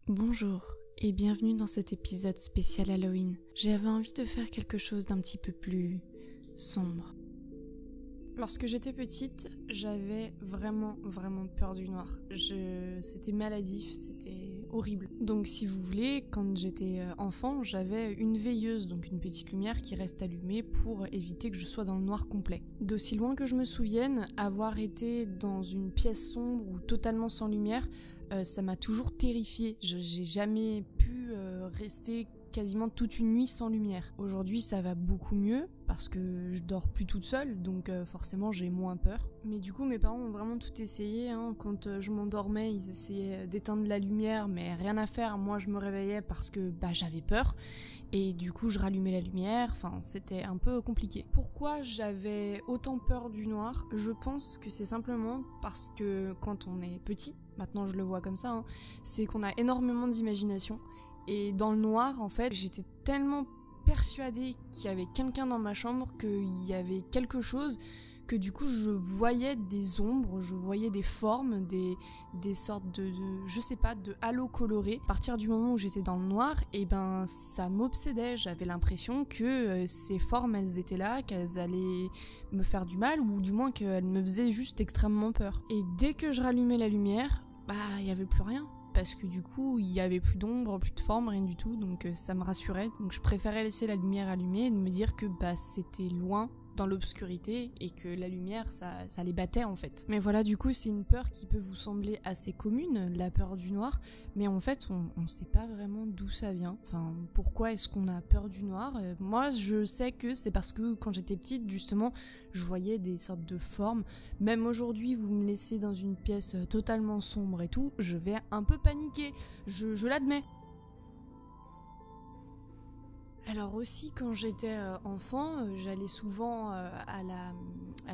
Bonjour et bienvenue dans cet épisode spécial Halloween. J'avais envie de faire quelque chose d'un petit peu plus sombre. Lorsque j'étais petite, j'avais vraiment peur du noir. C'était maladif, c'était horrible. Donc si vous voulez, quand j'étais enfant, j'avais une veilleuse, donc une petite lumière qui reste allumée pour éviter que je sois dans le noir complet. D'aussi loin que je me souvienne, avoir été dans une pièce sombre ou totalement sans lumière, ça m'a toujours terrifiée. J'ai jamais pu rester quasiment toute une nuit sans lumière. Aujourd'hui, ça va beaucoup mieux parce que je dors plus toute seule, donc forcément j'ai moins peur. Mais du coup, mes parents ont vraiment tout essayé. Quand je m'endormais, ils essayaient d'éteindre la lumière, mais rien à faire. Moi, je me réveillais parce que j'avais peur. Et du coup, je rallumais la lumière. Enfin, c'était un peu compliqué. Pourquoi j'avais autant peur du noir ? Je pense que c'est simplement parce que quand on est petit, maintenant je le vois comme ça, c'est qu'on a énormément d'imagination. Et dans le noir, en fait, j'étais tellement persuadée qu'il y avait quelqu'un dans ma chambre, qu'il y avait quelque chose, que du coup je voyais des ombres, je voyais des formes, des sortes de halos colorés. À partir du moment où j'étais dans le noir, ça m'obsédait. J'avais l'impression que ces formes, elles étaient là, qu'elles allaient me faire du mal, ou du moins qu'elles me faisaient juste extrêmement peur. Et dès que je rallumais la lumière, il y avait plus rien. Parce que du coup, il y avait plus d'ombre, plus de forme, rien du tout, donc ça me rassurait. Donc je préférais laisser la lumière allumée et de me dire que c'était loin dans l'obscurité et que la lumière, ça les battait en fait. Mais voilà, du coup, c'est une peur qui peut vous sembler assez commune, la peur du noir, mais en fait, on sait pas vraiment d'où ça vient. Enfin, pourquoi est-ce qu'on a peur du noir ? Moi, je sais que c'est parce que quand j'étais petite, justement, je voyais des sortes de formes. Même aujourd'hui, vous me laissez dans une pièce totalement sombre et tout, je vais un peu paniquer, je l'admets. Alors aussi, quand j'étais enfant, j'allais souvent à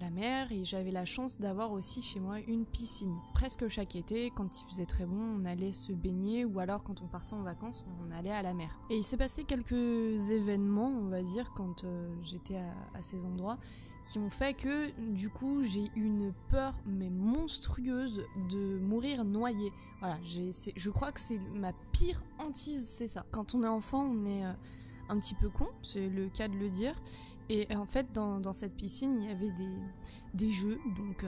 la mer et j'avais la chance d'avoir aussi chez moi une piscine. Presque chaque été, quand il faisait très bon, on allait se baigner ou alors quand on partait en vacances, on allait à la mer. Et il s'est passé quelques événements, on va dire, quand j'étais à ces endroits, qui ont fait que du coup j'ai eu une peur mais monstrueuse de mourir noyée. Voilà, je crois que c'est ma pire hantise, c'est ça. Quand on est enfant, on est un petit peu con, c'est le cas de le dire. Et en fait, dans cette piscine, il y avait des jeux. Donc,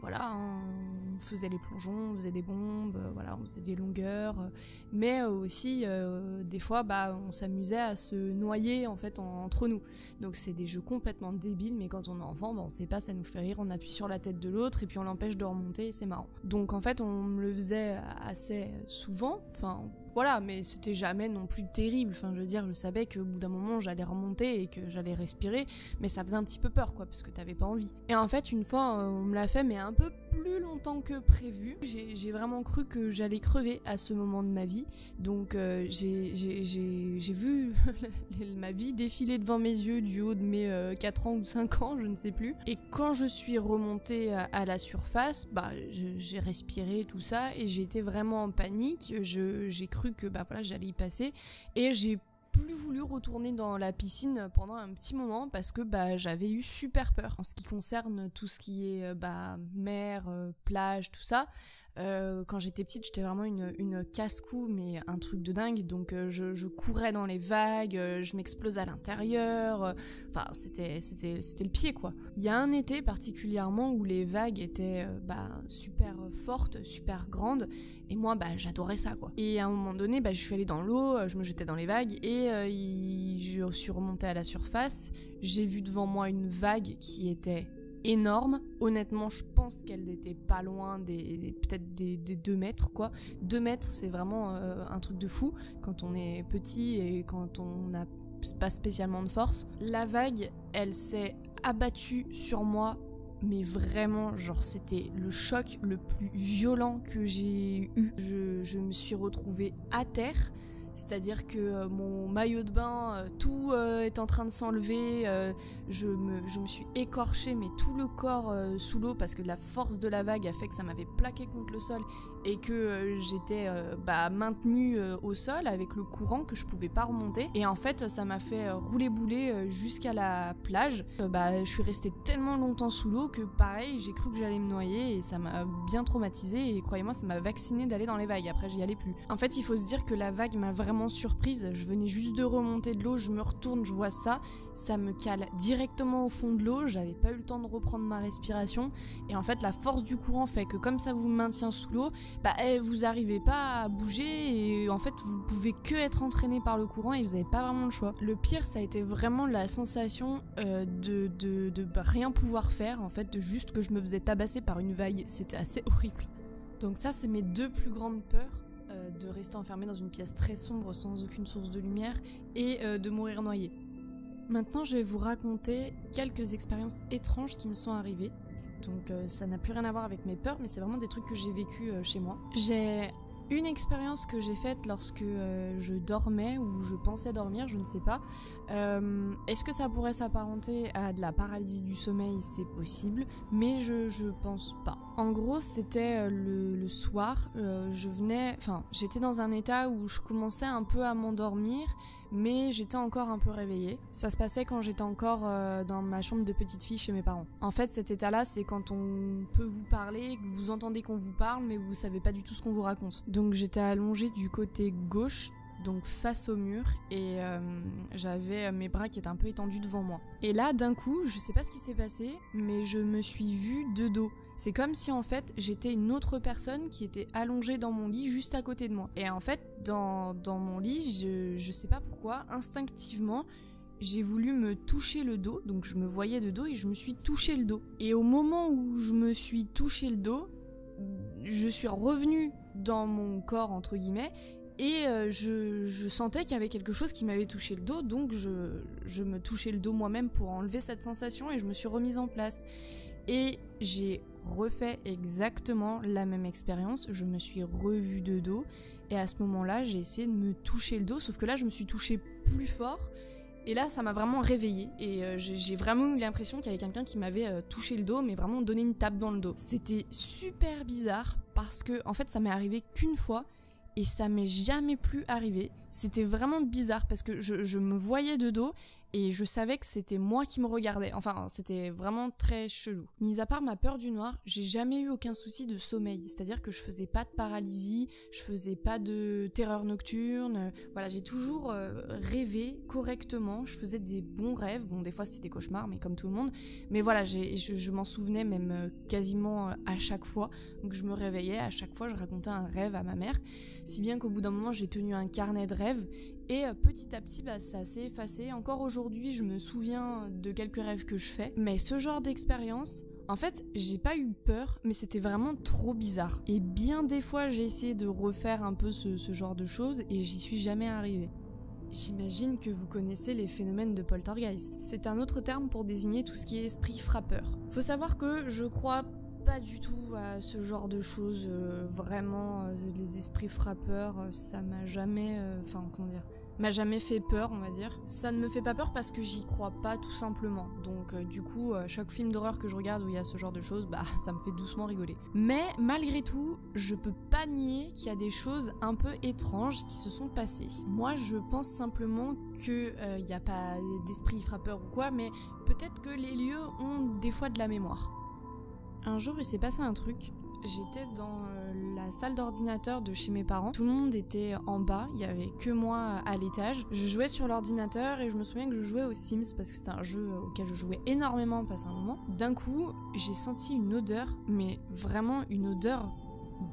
voilà, on faisait les plongeons, on faisait des bombes, voilà, on faisait des longueurs. Mais aussi, des fois, on s'amusait à se noyer en fait entre nous. Donc, c'est des jeux complètement débiles. Mais quand on est enfant, on sait pas, ça nous fait rire. On appuie sur la tête de l'autre et puis on l'empêche de remonter. Et c'est marrant. Donc, en fait, on me le faisait assez souvent. Enfin, voilà, mais c'était jamais non plus terrible. Enfin, je veux dire, je savais qu'au bout d'un moment, j'allais remonter et que j'allais respirer, mais ça faisait un petit peu peur, quoi, parce que t'avais pas envie. Et en fait, une fois, on me l'a fait, mais un peu plus longtemps que prévu. J'ai vraiment cru que j'allais crever à ce moment de ma vie. Donc, j'ai vu ma vie défiler devant mes yeux du haut de mes 4 ans ou 5 ans, je ne sais plus. Et quand je suis remontée à la surface, j'ai respiré tout ça et j'ai été vraiment en panique. J'ai cru que j'allais y passer et j'ai plus voulu retourner dans la piscine pendant un petit moment parce que j'avais eu super peur. En ce qui concerne tout ce qui est mer, plage, tout ça, quand j'étais petite, j'étais vraiment une casse-cou, mais un truc de dingue. Donc je courais dans les vagues, je m'explosais à l'intérieur. Enfin, c'était le pied, quoi. Il y a un été particulièrement où les vagues étaient super fortes, super grandes. Et moi, j'adorais ça, quoi. Et à un moment donné, je suis allée dans l'eau, je me jetais dans les vagues et je suis remontée à la surface. J'ai vu devant moi une vague qui était énorme. Honnêtement, je pense qu'elle n'était pas loin peut-être des 2 mètres, quoi. 2 mètres, c'est vraiment un truc de fou quand on est petit et quand on n'a pas spécialement de force. La vague, elle s'est abattue sur moi, mais vraiment, genre, c'était le choc le plus violent que j'ai eu. Je me suis retrouvée à terre, c'est-à-dire que mon maillot de bain, tout est en train de s'enlever, je me suis écorchée mais tout le corps sous l'eau parce que la force de la vague a fait que ça m'avait plaqué contre le sol et que j'étais maintenue au sol avec le courant que je pouvais pas remonter, et en fait ça m'a fait rouler bouler jusqu'à la plage. Je suis restée tellement longtemps sous l'eau que pareil, j'ai cru que j'allais me noyer et ça m'a bien traumatisée, et croyez-moi ça m'a vaccinée d'aller dans les vagues, après j'y allais plus. En fait il faut se dire que la vague m'a vraiment surprise, je venais juste de remonter de l'eau, je me retourne, je vois ça me cale directement au fond de l'eau, j'avais pas eu le temps de reprendre ma respiration, et en fait la force du courant fait que comme ça vous maintient sous l'eau, vous arrivez pas à bouger, et en fait vous pouvez que être entraîné par le courant et vous avez pas vraiment le choix. Le pire ça a été vraiment la sensation de rien pouvoir faire, en fait, de juste que je me faisais tabasser par une vague, c'était assez horrible. Donc ça c'est mes deux plus grandes peurs, de rester enfermée dans une pièce très sombre sans aucune source de lumière et de mourir noyée. Maintenant je vais vous raconter quelques expériences étranges qui me sont arrivées. Donc ça n'a plus rien à voir avec mes peurs, mais c'est vraiment des trucs que j'ai vécu chez moi. J'ai une expérience que j'ai faite lorsque je dormais ou je pensais dormir, je ne sais pas. Est-ce que ça pourrait s'apparenter à de la paralysie du sommeil? C'est possible, mais je pense pas. En gros, c'était le soir, j'étais dans un état où je commençais un peu à m'endormir, mais j'étais encore un peu réveillée. Ça se passait quand j'étais encore dans ma chambre de petite fille chez mes parents. En fait, cet état-là, c'est quand on peut vous parler, que vous entendez qu'on vous parle, mais vous savez pas du tout ce qu'on vous raconte. Donc j'étais allongée du côté gauche, donc face au mur, et j'avais mes bras qui étaient un peu étendus devant moi. Et là, d'un coup, je sais pas ce qui s'est passé, mais je me suis vue de dos. C'est comme si en fait j'étais une autre personne qui était allongée dans mon lit juste à côté de moi. Et en fait, dans mon lit, je sais pas pourquoi, instinctivement, j'ai voulu me toucher le dos, donc je me voyais de dos et je me suis touché le dos. Et au moment où je me suis touché le dos, je suis revenue dans mon corps entre guillemets, et je sentais qu'il y avait quelque chose qui m'avait touché le dos, donc je me touchais le dos moi-même pour enlever cette sensation et je me suis remise en place. Et j'ai refait exactement la même expérience, je me suis revue de dos et à ce moment-là j'ai essayé de me toucher le dos, sauf que là je me suis touchée plus fort et là ça m'a vraiment réveillée et j'ai vraiment eu l'impression qu'il y avait quelqu'un qui m'avait touché le dos, mais vraiment donné une tape dans le dos. C'était super bizarre parce que en fait ça m'est arrivé qu'une fois et ça m'est jamais plus arrivé. C'était vraiment bizarre parce que je me voyais de dos et je savais que c'était moi qui me regardais. Enfin, c'était vraiment très chelou. Mis à part ma peur du noir, j'ai jamais eu aucun souci de sommeil. C'est-à-dire que je faisais pas de paralysie, je faisais pas de terreur nocturne. Voilà, j'ai toujours rêvé correctement. Je faisais des bons rêves. Bon, des fois c'était des cauchemars, mais comme tout le monde. Mais voilà, je m'en souvenais même quasiment à chaque fois. Donc je me réveillais, à chaque fois je racontais un rêve à ma mère. Si bien qu'au bout d'un moment, j'ai tenu un carnet de rêves. Et petit à petit, ça s'est effacé. Encore aujourd'hui, je me souviens de quelques rêves que je fais. Mais ce genre d'expérience, en fait, j'ai pas eu peur, mais c'était vraiment trop bizarre. Et bien des fois, j'ai essayé de refaire un peu ce genre de choses et j'y suis jamais arrivée. J'imagine que vous connaissez les phénomènes de poltergeist. C'est un autre terme pour désigner tout ce qui est esprit frappeur. Faut savoir que je crois pas du tout à ce genre de choses, vraiment les esprits frappeurs, ça m'a jamais, m'a jamais fait peur, on va dire. Ça ne me fait pas peur parce que j'y crois pas tout simplement. Donc du coup, chaque film d'horreur que je regarde où il y a ce genre de choses, ça me fait doucement rigoler. Mais malgré tout, je peux pas nier qu'il y a des choses un peu étranges qui se sont passées. Moi, je pense simplement que il y a pas d'esprit frappeur ou quoi, mais peut-être que les lieux ont des fois de la mémoire. Un jour, il s'est passé un truc. J'étais dans la salle d'ordinateur de chez mes parents. Tout le monde était en bas, il y avait que moi à l'étage. Je jouais sur l'ordinateur et je me souviens que je jouais aux Sims parce que c'était un jeu auquel je jouais énormément passé un moment. D'un coup, j'ai senti une odeur, mais vraiment une odeur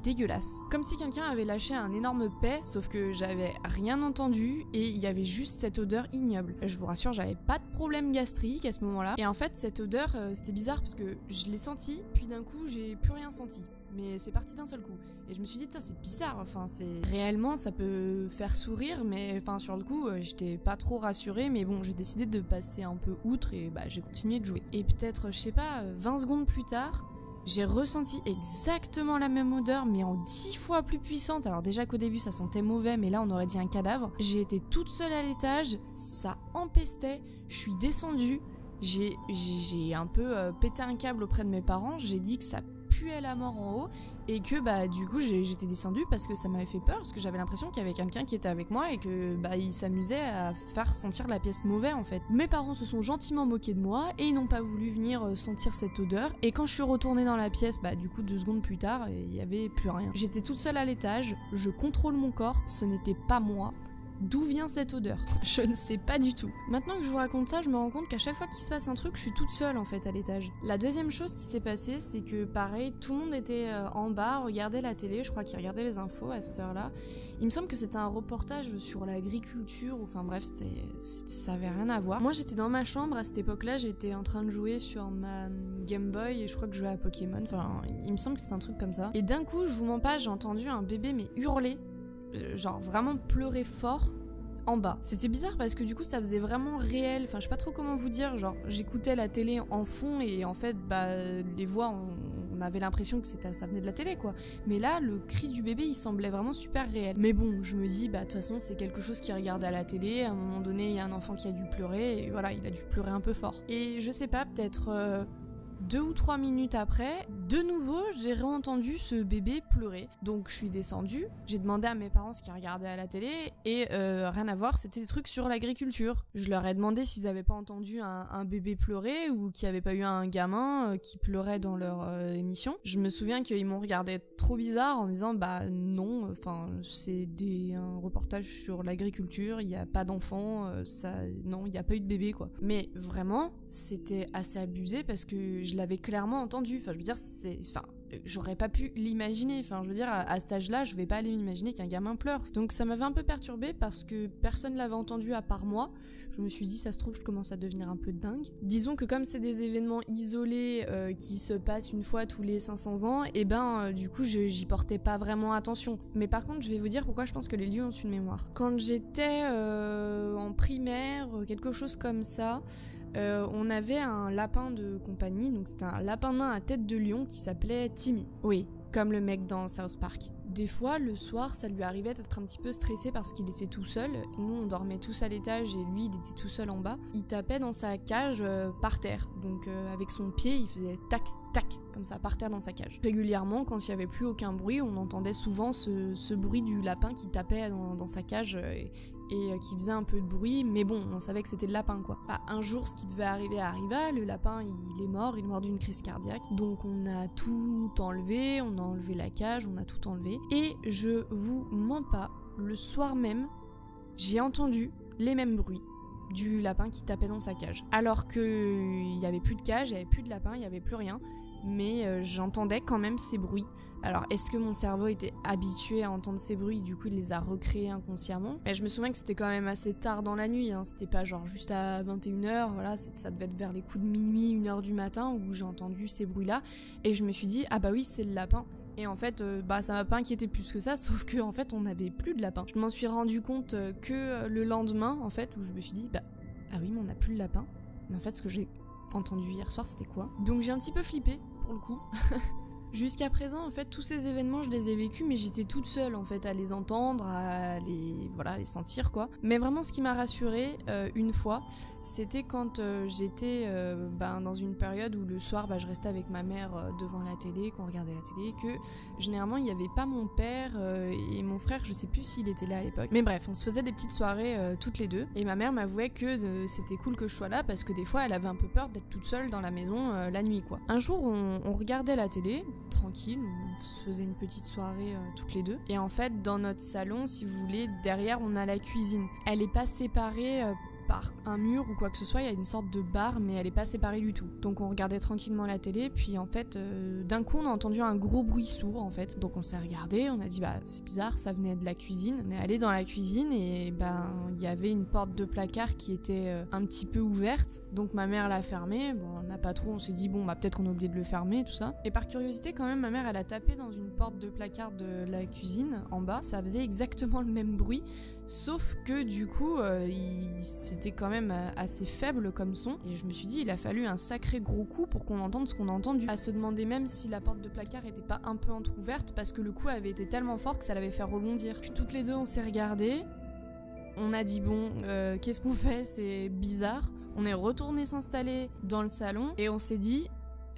dégueulasse. Comme si quelqu'un avait lâché un énorme paix, sauf que j'avais rien entendu et il y avait juste cette odeur ignoble. Je vous rassure, j'avais pas de problème gastrique à ce moment-là. Et en fait, cette odeur, c'était bizarre parce que je l'ai sentie, puis d'un coup, j'ai plus rien senti. Mais c'est parti d'un seul coup. Et je me suis dit, ça c'est bizarre, enfin c'est... Réellement, ça peut faire sourire, mais enfin sur le coup, j'étais pas trop rassurée, mais bon, j'ai décidé de passer un peu outre et j'ai continué de jouer. Et peut-être, je sais pas, 20 secondes plus tard, j'ai ressenti exactement la même odeur, mais en 10 fois plus puissante. Alors déjà qu'au début ça sentait mauvais, mais là on aurait dit un cadavre. J'ai été toute seule à l'étage, ça empestait, je suis descendue, j'ai un peu pété un câble auprès de mes parents, j'ai dit que ça puait la mort en haut, et que bah du coup j'étais descendue parce que ça m'avait fait peur, parce que j'avais l'impression qu'il y avait quelqu'un qui était avec moi et que bah il s'amusait à faire sentir la pièce mauvaise en fait. Mes parents se sont gentiment moqués de moi et ils n'ont pas voulu venir sentir cette odeur, et quand je suis retournée dans la pièce, bah du coup 2 secondes plus tard, il y avait plus rien. J'étais toute seule à l'étage, je contrôle mon corps, ce n'était pas moi. D'où vient cette odeur? Je ne sais pas du tout. Maintenant que je vous raconte ça, je me rends compte qu'à chaque fois qu'il se passe un truc, je suis toute seule en fait à l'étage. La deuxième chose qui s'est passée, c'est que pareil, tout le monde était en bas, regardait la télé, je crois qu'ils regardaient les infos à cette heure-là. Il me semble que c'était un reportage sur l'agriculture, enfin bref, ça avait rien à voir. Moi j'étais dans ma chambre, à cette époque-là, j'étais en train de jouer sur ma Game Boy et je crois que je jouais à Pokémon, enfin il me semble que c'est un truc comme ça. Et d'un coup, je vous mens pas, j'ai entendu un bébé mais hurler. Genre vraiment pleurer fort en bas. C'était bizarre parce que du coup ça faisait vraiment réel, enfin je sais pas trop comment vous dire, genre j'écoutais la télé en fond et en fait bah les voix on avait l'impression que ça venait de la télé quoi, mais là le cri du bébé il semblait vraiment super réel. Mais bon, je me dis bah de toute façon c'est quelque chose qui regarde à la télé, à un moment donné il y a un enfant qui a dû pleurer et voilà, il a dû pleurer un peu fort. Et je sais pas, peut-être 2 ou 3 minutes après, de nouveau, j'ai réentendu ce bébé pleurer. Donc je suis descendue, j'ai demandé à mes parents ce qu'ils regardaient à la télé et rien à voir, c'était des trucs sur l'agriculture. Je leur ai demandé s'ils avaient pas entendu un bébé pleurer ou qu'il n'y avait pas eu un gamin qui pleurait dans leur émission. Je me souviens qu'ils m'ont regardé trop bizarre en me disant bah non, enfin c'est un reportage sur l'agriculture, il n'y a pas d'enfants, non, il n'y a pas eu de bébé quoi. Mais vraiment, c'était assez abusé parce que je l'avais clairement entendu, enfin je veux dire j'aurais pas pu l'imaginer, enfin je veux dire à cet âge-là je vais pas aller m'imaginer qu'un gamin pleure. Donc ça m'avait un peu perturbée parce que personne l'avait entendu à part moi. Je me suis dit ça se trouve je commence à devenir un peu dingue. Disons que comme c'est des événements isolés qui se passent une fois tous les 500 ans, et du coup j'y portais pas vraiment attention. Mais par contre je vais vous dire pourquoi je pense que les lieux ont une mémoire. Quand j'étais en primaire, quelque chose comme ça, on avait un lapin de compagnie, donc c'était un lapin nain à tête de lion qui s'appelait Timmy. Oui, comme le mec dans South Park. Des fois, le soir, ça lui arrivait d'être un petit peu stressé parce qu'il était tout seul. Nous, on dormait tous à l'étage et lui, il était tout seul en bas. Il tapait dans sa cage par terre. Donc avec son pied, il faisait tac, tac, comme ça, par terre dans sa cage. Régulièrement, quand il n'y avait plus aucun bruit, on entendait souvent ce bruit du lapin qui tapait dans sa cage et qui faisait un peu de bruit, mais bon, on savait que c'était le lapin quoi. Bah, un jour, ce qui devait arriver arriva, le lapin il est mort d'une crise cardiaque, donc on a tout enlevé, on a enlevé la cage, on a tout enlevé, et je vous mens pas, le soir même, j'ai entendu les mêmes bruits du lapin qui tapait dans sa cage. Alors qu'il n'y avait plus de cage, il n'y avait plus de lapin, il n'y avait plus rien, mais j'entendais quand même ces bruits. Alors, est-ce que mon cerveau était habitué à entendre ces bruits, du coup il les a recréés inconsciemment? Mais je me souviens que c'était quand même assez tard dans la nuit, hein. C'était pas genre juste à 21h, voilà, ça devait être vers les coups de minuit, 1h du matin où j'ai entendu ces bruits-là, et je me suis dit, ah bah oui, c'est le lapin. Et en fait, ça m'a pas inquiété plus que ça, sauf que en fait, on n'avait plus de lapin. Je m'en suis rendu compte que le lendemain, en fait, où je me suis dit, ah oui, mais on n'a plus le lapin. Mais en fait, ce que j'ai entendu hier soir, c'était quoi? Donc j'ai un petit peu flippé, pour le coup. Jusqu'à présent, en fait, tous ces événements, je les ai vécus, mais j'étais toute seule, en fait, à les entendre, à les sentir, quoi. Mais vraiment, ce qui m'a rassurée, une fois, c'était quand j'étais dans une période où le soir, je restais avec ma mère devant la télé, qu'on regardait la télé, que généralement, il n'y avait pas mon père et mon frère, je sais plus s'il était là à l'époque. Mais bref, on se faisait des petites soirées toutes les deux, et ma mère m'avouait que c'était cool que je sois là, parce que des fois, elle avait un peu peur d'être toute seule dans la maison la nuit, quoi. Un jour, on regardait la télé, tranquille, on se faisait une petite soirée toutes les deux. Et en fait, dans notre salon, si vous voulez, derrière, on a la cuisine. Elle est pas séparée par un mur ou quoi que ce soit, il y a une sorte de bar, mais elle est pas séparée du tout. Donc on regardait tranquillement la télé, puis en fait, d'un coup, on a entendu un gros bruit sourd, en fait. Donc on s'est regardé, on a dit, c'est bizarre, ça venait de la cuisine. On est allé dans la cuisine et il y avait une porte de placard qui était un petit peu ouverte. Donc ma mère l'a fermée. Bon, on n'a pas trop, on s'est dit, peut-être qu'on a oublié de le fermer, tout ça. Et par curiosité, quand même, ma mère, elle a tapé dans une porte de placard de la cuisine, en bas. Ça faisait exactement le même bruit, sauf que du coup c'était quand même assez faible comme son, et je me suis dit il a fallu un sacré gros coup pour qu'on entende ce qu'on a entendu, à se demander même si la porte de placard était pas un peu entrouverte, parce que le coup avait été tellement fort que ça l'avait fait rebondir. Puis toutes les deux on s'est regardés, on a dit bon qu'est-ce qu'on fait, c'est bizarre. On est retourné s'installer dans le salon et on s'est dit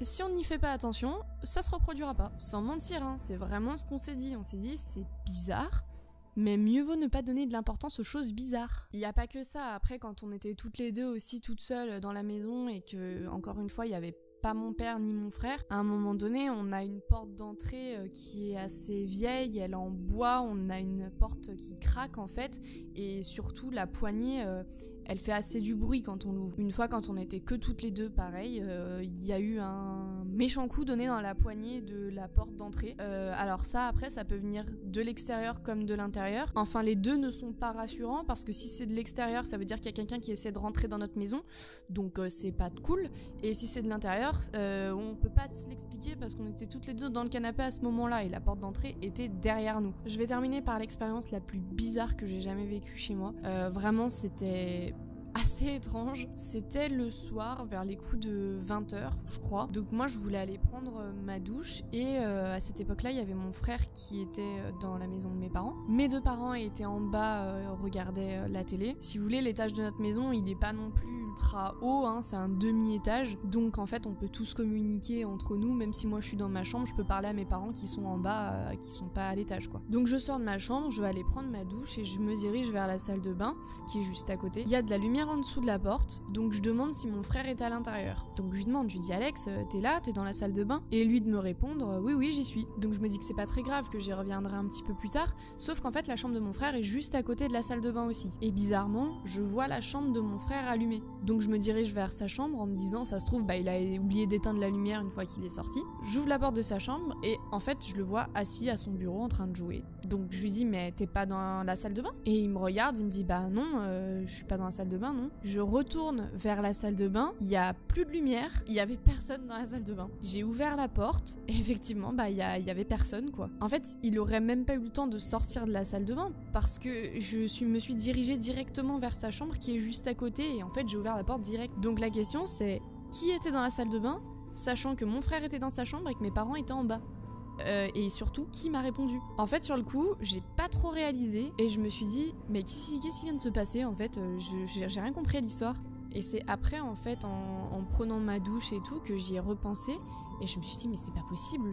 si on n'y fait pas attention, ça se reproduira pas. Sans mentir, hein, c'est vraiment ce qu'on s'est dit. On s'est dit c'est bizarre, mais mieux vaut ne pas donner de l'importance aux choses bizarres. Il n'y a pas que ça, après quand on était toutes les deux aussi toutes seules dans la maison et que, encore une fois, il y avait pas mon père ni mon frère, à un moment donné on a une porte d'entrée qui est assez vieille, elle est en bois, on a une porte qui craque en fait, et surtout la poignée elle fait assez du bruit quand on l'ouvre. Une fois quand on était que toutes les deux pareil, il y a eu un méchant coup donné dans la poignée de la porte d'entrée. Alors ça après ça peut venir de l'extérieur comme de l'intérieur, enfin les deux ne sont pas rassurants, parce que si c'est de l'extérieur ça veut dire qu'il y a quelqu'un qui essaie de rentrer dans notre maison, donc c'est pas cool, et si c'est de l'intérieur on peut pas se l'expliquer parce qu'on était toutes les deux dans le canapé à ce moment-là et la porte d'entrée était derrière nous. Je vais terminer par l'expérience la plus bizarre que j'ai jamais vécue chez moi. Vraiment c'était assez étrange. C'était le soir vers les coups de 20h je crois. Donc moi je voulais aller prendre ma douche et à cette époque-là il y avait mon frère qui était dans la maison de mes parents. Mes deux parents étaient en bas, regardaient la télé. Si vous voulez, l'étage de notre maison il est pas non plus ultra haut, hein, c'est un demi-étage. Donc en fait on peut tous communiquer entre nous, même si moi je suis dans ma chambre, je peux parler à mes parents qui sont en bas, qui sont pas à l'étage quoi. Donc je sors de ma chambre, je vais aller prendre ma douche et je me dirige vers la salle de bain qui est juste à côté. Il y a de la lumière en dessous de la porte, donc je demande si mon frère est à l'intérieur. Donc je lui demande, je lui dis Alex, t'es là, t'es dans la salle de bain? Et lui de me répondre oui j'y suis. Donc je me dis que c'est pas très grave, que j'y reviendrai un petit peu plus tard, sauf qu'en fait la chambre de mon frère est juste à côté de la salle de bain aussi. Et bizarrement, je vois la chambre de mon frère allumée. Donc je me dirige vers sa chambre en me disant ça se trouve il a oublié d'éteindre la lumière une fois qu'il est sorti. J'ouvre la porte de sa chambre et en fait je le vois assis à son bureau en train de jouer. Donc je lui dis mais t'es pas dans la salle de bain? Et il me regarde, il me dit bah non, je suis pas dans la salle de bain non. Je retourne vers la salle de bain, il y a plus de lumière, il y avait personne dans la salle de bain. J'ai ouvert la porte et effectivement il y avait personne quoi. En fait il aurait même pas eu le temps de sortir de la salle de bain parce que me suis dirigée directement vers sa chambre qui est juste à côté et en fait j'ai ouvert la porte direct. Donc la question c'est qui était dans la salle de bain sachant que mon frère était dans sa chambre et que mes parents étaient en bas? Et surtout qui m'a répondu. En fait sur le coup j'ai pas trop réalisé et je me suis dit mais qu'est-ce qui vient de se passer en fait, j'ai rien compris à l'histoire. Et c'est après en fait en prenant ma douche et tout que j'y ai repensé et je me suis dit mais c'est pas possible,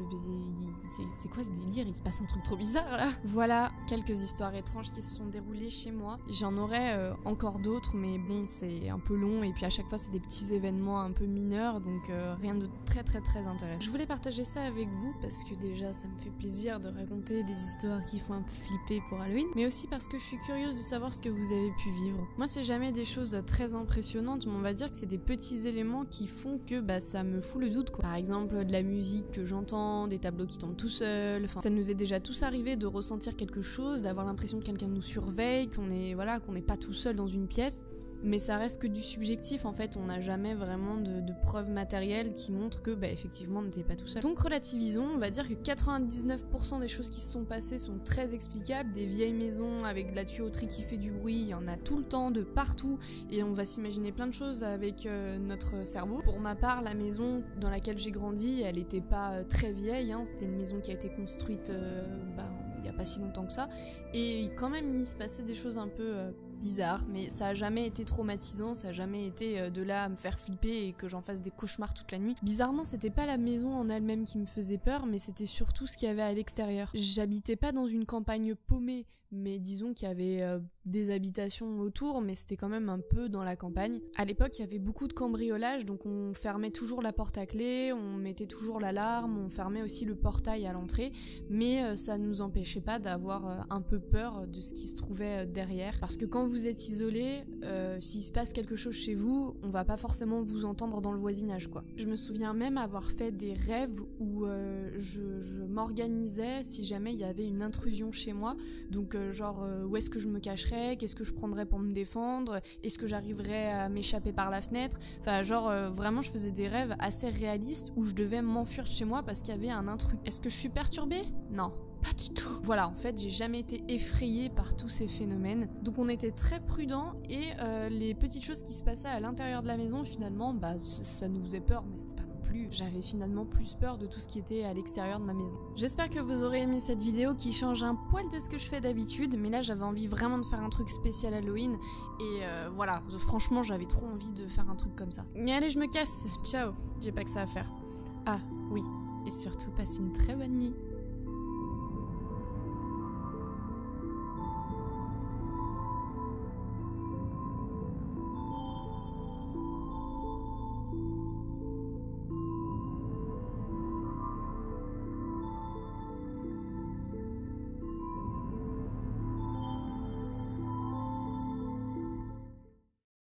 c'est quoi ce délire, il se passe un truc trop bizarre là. Voilà quelques histoires étranges qui se sont déroulées chez moi. J'en aurais encore d'autres mais bon c'est un peu long et puis à chaque fois c'est des petits événements un peu mineurs donc rien de très intéressant. Je voulais partager ça avec vous parce que déjà ça me fait plaisir de raconter des histoires qui font un peu flipper pour Halloween, mais aussi parce que je suis curieuse de savoir ce que vous avez pu vivre. Moi c'est jamais des choses très impressionnantes mais on va dire que c'est des petits éléments qui font que ça me fout le doute quoi. Par exemple de la musique que j'entends, des tableaux qui tombent tout seuls, enfin ça nous est déjà tous arrivé de ressentir quelque chose, d'avoir l'impression que quelqu'un nous surveille, qu'on n'est pas tout seul dans une pièce. Mais ça reste que du subjectif en fait, on n'a jamais vraiment de preuves matérielles qui montrent que effectivement on n'était pas tout seul. Donc relativisons, on va dire que 99% des choses qui se sont passées sont très explicables. Des vieilles maisons avec de la tuyauterie qui fait du bruit, il y en a tout le temps, de partout, et on va s'imaginer plein de choses avec notre cerveau. Pour ma part, la maison dans laquelle j'ai grandi, elle était pas très vieille, hein. C'était une maison qui a été construite il y a pas si longtemps que ça, et quand même il se passait des choses un peu bizarre, mais ça a jamais été traumatisant, ça a jamais été de là à me faire flipper et que j'en fasse des cauchemars toute la nuit. Bizarrement, c'était pas la maison en elle-même qui me faisait peur, mais c'était surtout ce qu'il y avait à l'extérieur. J'habitais pas dans une campagne paumée, mais disons qu'il y avait des habitations autour, mais c'était quand même un peu dans la campagne. À l'époque, il y avait beaucoup de cambriolage, donc on fermait toujours la porte à clé, on mettait toujours l'alarme, on fermait aussi le portail à l'entrée, mais ça nous empêchait pas d'avoir un peu peur de ce qui se trouvait derrière, parce que quand vous êtes isolé, s'il se passe quelque chose chez vous, on va pas forcément vous entendre dans le voisinage quoi. Je me souviens même avoir fait des rêves où je m'organisais si jamais il y avait une intrusion chez moi, donc où est-ce que je me cacherais, qu'est-ce que je prendrais pour me défendre, est-ce que j'arriverais à m'échapper par la fenêtre, enfin vraiment je faisais des rêves assez réalistes où je devais m'enfuir de chez moi parce qu'il y avait un intrus. Est-ce que je suis perturbée? Non. Pas du tout. Voilà, en fait, j'ai jamais été effrayée par tous ces phénomènes. Donc on était très prudents et les petites choses qui se passaient à l'intérieur de la maison, finalement, bah ça nous faisait peur, mais c'était pas non plus. J'avais finalement plus peur de tout ce qui était à l'extérieur de ma maison. J'espère que vous aurez aimé cette vidéo qui change un poil de ce que je fais d'habitude, mais là j'avais envie vraiment de faire un truc spécial Halloween et voilà, franchement j'avais trop envie de faire un truc comme ça. Mais allez, je me casse, ciao, j'ai pas que ça à faire. Ah oui, et surtout passe une très bonne nuit.